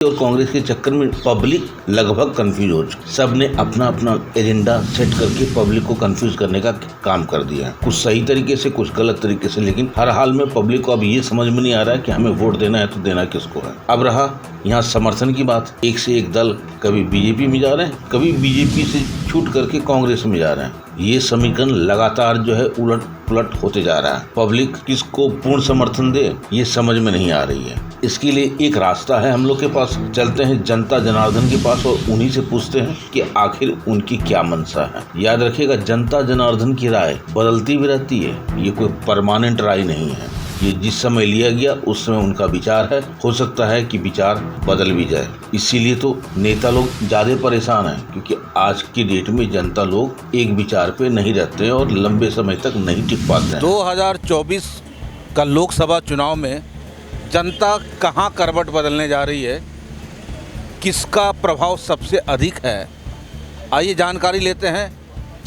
और कांग्रेस के चक्कर में पब्लिक लगभग कंफ्यूज हो चुकी। सब ने अपना अपना एजेंडा सेट करके पब्लिक को कंफ्यूज करने का काम कर दिया है, कुछ सही तरीके से, कुछ गलत तरीके से। लेकिन हर हाल में पब्लिक को अब ये समझ में नहीं आ रहा है कि हमें वोट देना है तो देना किसको है। अब रहा यहाँ समर्थन की बात, एक से एक दल कभी बीजेपी में जा रहे हैं, कभी बीजेपी से छूट करके कांग्रेस में जा रहे हैं। ये समीकरण लगातार जो है उलट पुलट होते जा रहा है। पब्लिक किसको पूर्ण समर्थन दे ये समझ में नहीं आ रही है। इसके लिए एक रास्ता है हम लोग के पास, चलते हैं जनता जनार्दन के पास और उन्हीं से पूछते हैं कि आखिर उनकी क्या मंशा है। याद रखिएगा, जनता जनार्दन की राय बदलती भी रहती है, ये कोई परमानेंट राय नहीं है। ये जिस समय लिया गया उस समय उनका विचार है, हो सकता है कि विचार बदल भी जाए। इसीलिए तो नेता लोग ज्यादा परेशान हैं, क्योंकि आज की डेट में जनता लोग एक विचार पे नहीं रहते हैं और लंबे समय तक नहीं टिक पाते हैं। 2024 का लोकसभा चुनाव में जनता कहां करवट बदलने जा रही है, किसका प्रभाव सबसे अधिक है, आइए जानकारी लेते हैं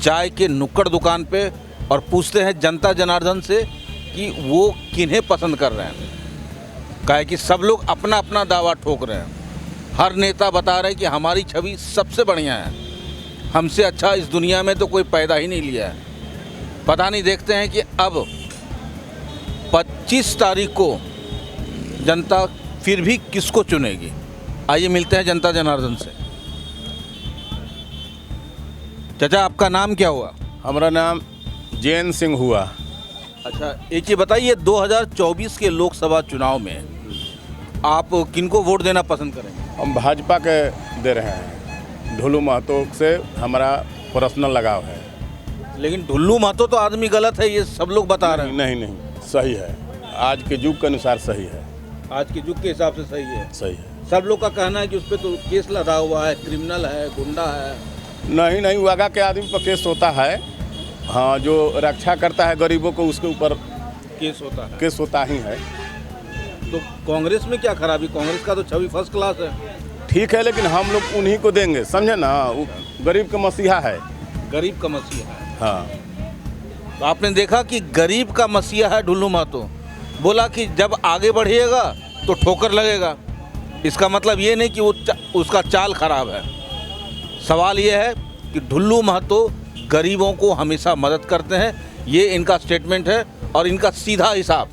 चाय के नुक्कड़ दुकान पे और पूछते हैं जनता जनार्दन से कि वो किन्हें पसंद कर रहे हैं। काहे कि सब लोग अपना अपना दावा ठोक रहे हैं। हर नेता बता रहे हैं कि हमारी छवि सबसे बढ़िया है, हमसे अच्छा इस दुनिया में तो कोई पैदा ही नहीं लिया है। पता नहीं, देखते हैं कि अब 25 तारीख को जनता फिर भी किसको चुनेगी। आइए मिलते हैं जनता जनार्दन से। चाचा, आपका नाम क्या हुआ? हमारा नाम जैन सिंह हुआ। अच्छा, एक चीज़ बताइए, 2024 के लोकसभा चुनाव में आप किनको वोट देना पसंद करेंगे? हम भाजपा के दे रहे हैं। ढुल्लू महतो से हमारा पर्सनल लगाव है। लेकिन ढुल्लू महतो तो आदमी गलत है, ये सब लोग बता रहे हैं। नहीं, सही है। आज के युग के अनुसार सही है। आज के युग के हिसाब से सही है। सही है। सब लोग का कहना है कि उस पर तो केस लगा हुआ है, क्रिमिनल है, गुंडा है। नहीं, वागा के आदमी पर केस होता है। हाँ, जो रक्षा करता है गरीबों को उसके ऊपर केस होता ही है। तो कांग्रेस में क्या खराबी? कांग्रेस का तो छवि फर्स्ट क्लास है। ठीक है, लेकिन हम लोग उन्हीं को देंगे, समझे ना। वो गरीब का मसीहा है। गरीब का मसीहा है। हाँ। तो आपने देखा कि गरीब का मसीहा है ढुल्लू महतो। बोला कि जब आगे बढ़िएगा तो ठोकर लगेगा। इसका मतलब ये नहीं कि वो उसका चाल खराब है। सवाल ये है कि ढुल्लू महतो गरीबों को हमेशा मदद करते हैं, ये इनका स्टेटमेंट है और इनका सीधा हिसाब।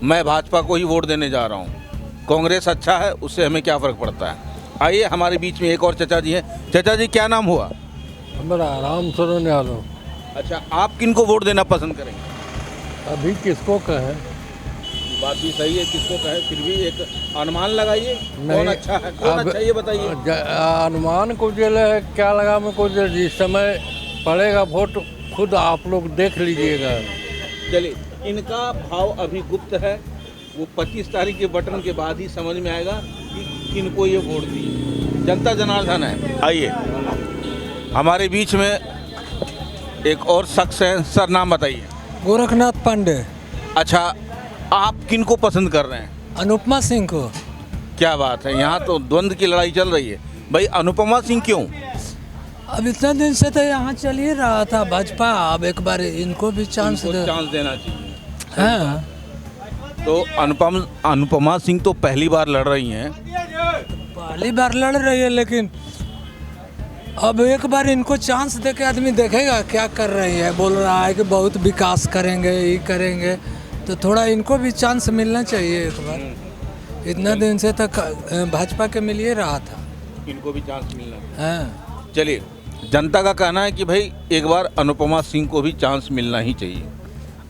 मैं भाजपा को ही वोट देने जा रहा हूँ, कांग्रेस अच्छा है, उससे हमें क्या फ़र्क पड़ता है। आइए, हमारे बीच में एक और चाचा जी हैं। चाचा जी, क्या नाम हुआ? हमारा राम शरण यादव। अच्छा, आप किनको वोट देना पसंद करेंगे? अभी किसको कहें? बात भी सही है, किसको कहे, फिर भी एक अनुमान लगाइए। कौन अच्छा है, कौन अच्छा, ये बताइए। अनुमान को क्या लगा मैं कुछ, जिस समय पड़ेगा वोट खुद आप लोग देख लीजिएगा। चलिए, इनका भाव अभी गुप्त है, वो 25 तारीख के बटन के बाद ही समझ में आएगा कि किनको ये वोट दिए। जनता जनार्दन है। आइए, हमारे बीच में एक और शख्स है। सर, नाम बताइए। गोरखनाथ पांडे। अच्छा, आप किनको पसंद कर रहे हैं? अनुपमा सिंह को। क्या बात है, यहाँ तो द्वंद्व की लड़ाई चल रही है। भाई, अनुपमा सिंह क्यों? अब इतना दिन से तो यहाँ चल ही रहा था भाजपा, अब एक बार इनको भी चांस देना चाहिए। हाँ, तो अनुपमा सिंह तो पहली बार लड़ रही हैं। पहली बार लड़ रही है, लेकिन अब एक बार इनको चांस देके आदमी देखेगा क्या कर रही है। बोल रहा है कि बहुत विकास करेंगे, ये करेंगे, तो थोड़ा इनको भी चांस मिलना चाहिए एक बार। इतना दिन से तक भाजपा के मिल ही रहा था, इनको भी चांस मिलना। हाँ। चलिए, जनता का कहना है कि भाई एक बार अनुपमा सिंह को भी चांस मिलना ही चाहिए।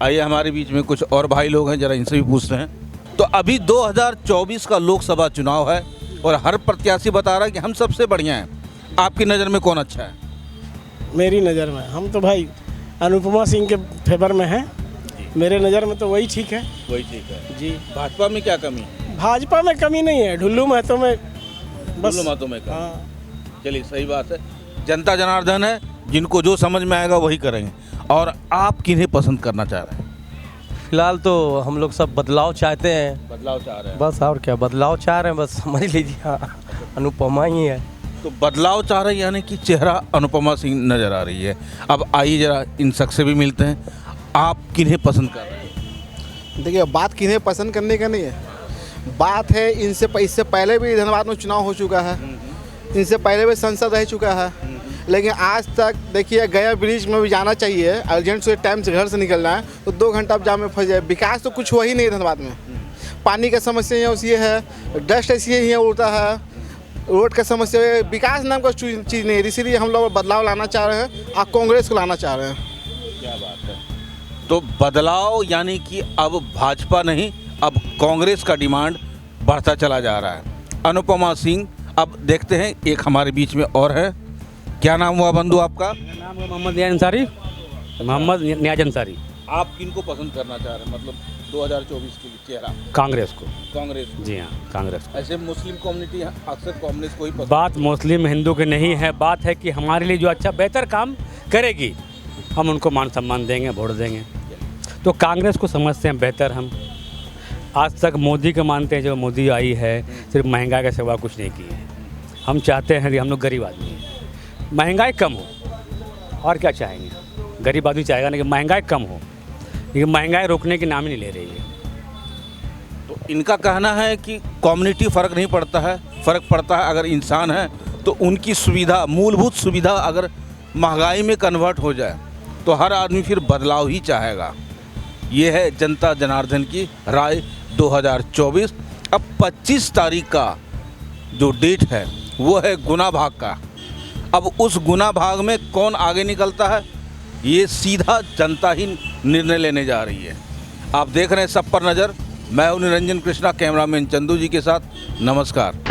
आइए, हमारे बीच में कुछ और भाई लोग हैं, जरा इनसे भी पूछते हैं। तो अभी 2024 का लोकसभा चुनाव है और हर प्रत्याशी बता रहा है कि हम सबसे बढ़िया हैं। आपकी नज़र में कौन अच्छा है? मेरी नज़र में हम तो भाई अनुपमा सिंह के फेवर में हैं। मेरे नज़र में तो वही ठीक है। वही ठीक है जी। भाजपा में क्या कमी है? भाजपा में कमी नहीं है, ढुल्लू महतो में बस। ढुल्लू महतो में कमी। हाँ। चलिए, सही बात है। जनता जनार्दन है, जिनको जो समझ में आएगा वही करेंगे। और आप किन्हें पसंद करना चाह रहे हैं? फिलहाल तो हम लोग सब बदलाव चाहते हैं। बदलाव चाह रहे हैं बस, और क्या बदलाव चाह रहे हैं, बस समझ लीजिए। हाँ, अनुपमा ही है। तो बदलाव चाह रहे हैं, यानी कि चेहरा अनुपमा सिंह नज़र आ रही है। अब आइए जरा इन शख्स से भी मिलते हैं। आप किन्हें पसंद कर रहे हैं? देखिए, बात किन्हें पसंद करने का नहीं है, बात है इससे पहले भी धनबाद में चुनाव हो चुका है, इनसे पहले भी संसद रह चुका है, लेकिन आज तक देखिए गया ब्रिज में भी जाना चाहिए, अर्जेंट से टाइम से घर से निकलना है तो 2 घंटा आप जाम में फंस जाए। विकास तो कुछ हो ही नहीं धनबाद में। पानी का समस्या यहाँ ये है, डस्ट ऐसी यहाँ उड़ता है, रोड का समस्या है, विकास नाम का चीज़ नहीं है। इसीलिए हम लोग बदलाव लाना चाह रहे हैं और कांग्रेस को लाना चाह रहे हैं। क्या बात है। तो बदलाव यानी कि अब भाजपा नहीं, अब कांग्रेस का डिमांड बढ़ता चला जा रहा है। अनुपमा सिंह, अब देखते हैं एक हमारे बीच में और है। क्या नाम हुआ बंधु आपका? मेरा नाम है मोहम्मद नियाज अंसारी। मोहम्मद नियाज अंसारी। आप किनको पसंद करना चाह रहे हैं, मतलब 2024 के लिए चेहरा? कांग्रेस को। कांग्रेस? जी हाँ, कांग्रेस को। ऐसे मुस्लिम कम्युनिटी अक्सर कांग्रेस को ही पसंद। बात मुस्लिम हिंदू की नहीं है, बात है कि हमारे लिए जो अच्छा बेहतर काम करेगी हम उनको मान सम्मान देंगे, वोट देंगे। तो कांग्रेस को समझते हैं बेहतर हम। आज तक मोदी को मानते हैं, जो मोदी आई है सिर्फ महंगाई के सिवा कुछ नहीं की है। हम चाहते हैं कि हम लोग गरीब आदमी हैं, महंगाई कम हो, और क्या चाहेंगे? गरीब आदमी चाहेगा ना कि महंगाई कम हो, लेकिन महंगाई रोकने की नाम ही नहीं ले रही है। तो इनका कहना है कि कम्युनिटी फ़र्क नहीं पड़ता है, फ़र्क पड़ता है अगर इंसान है तो उनकी सुविधा, मूलभूत सुविधा अगर महंगाई में कन्वर्ट हो जाए तो हर आदमी फिर बदलाव ही चाहेगा। ये है जनता जनार्दन की राय 2024। अब 25 तारीख का जो डेट है वो है गुना भाग का। अब उस गुना भाग में कौन आगे निकलता है ये सीधा जनता ही निर्णय लेने जा रही है। आप देख रहे हैं सब पर नज़र। मैं हूं निरंजन कृष्णा, कैमरामैन चंदू जी के साथ। नमस्कार।